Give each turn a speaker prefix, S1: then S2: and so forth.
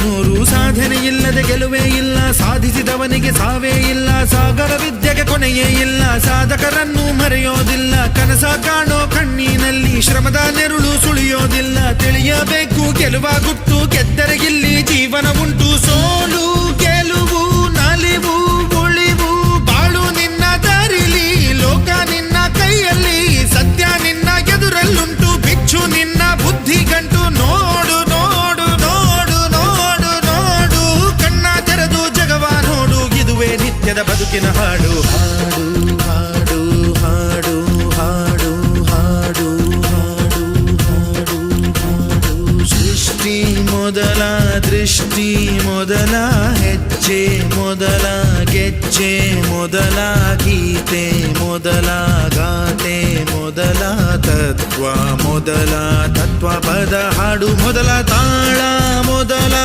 S1: ನೂರು ಸಾಧನೆ ಇಲ್ಲದೆ ಗೆಲುವೇ ಇಲ್ಲ, ಸಾಧಿಸಿದವನಿಗೆ ಸಾವೇ ಇಲ್ಲ, ಸಾಗರ ವಿದ್ಯೆಗೆ ಕೊನೆಯೇ ಇಲ್ಲ, ಸಾಧಕರನ್ನು ಮರೆಯೋದಿಲ್ಲ, ಕನಸ ಕಾಣೋ ಕಣ್ಣಿನಲ್ಲಿ ಶ್ರಮದ ನೆರುಳು ಸುಳಿಯೋದಿಲ್ಲ, ತಿಳಿಯಬೇಕು ಗೆಲುವ ಗುಟ್ಟು, ಗೆದ್ದರೆ ಇಲ್ಲಿ ಜೀವನ ಉಂಟು, ಸೋಲು ಗೆಲುವು ನಲಿವು ಉಳಿವು ಬಾಳು ನಿನ್ನ ದಾರಿಲಿ, ಲೋಕ ನಿನ್ನ ಕೈಯಲ್ಲಿ, ಸತ್ಯ ನಿನ್ನ ಎದುರಲ್ಲುಂಟು, ಬಿಚ್ಚು ನಿನ್ನ ಬುದ್ಧಿ ಗಂಟು, ನೋಡು ನೋಡು ನೋಡು ನೋಡು ನೋಡು, ಕಣ್ಣ ತೆರೆದು ಜಗವ ನೋಡು, ಇದುವೇ ನಿತ್ಯದ ಬದುಕಿನ ಹಾಡು. ಹಾಡು ಹಾಡು ಹಾಡು ಹಾಡು ಹಾಡು ಹಾಡು ಹಾಡು ಹಾಡು. ಸೃಷ್ಟಿ ಮೊದಲ ದೃಷ್ಟಿ ಮೊದಲ ಹೆಜ್ಜೆ ಮೊದಲ ಗೆಜ್ಜೆ ಮೊದಲ ಗೀತೆ ಮೊದಲ ಗಾತೆ ಮೊದಲ ತತ್ವ ಮೊದಲ ತತ್ವ ಪದ ಹಾಡು ಮೊದಲ ತಾಳ ಮೊದಲ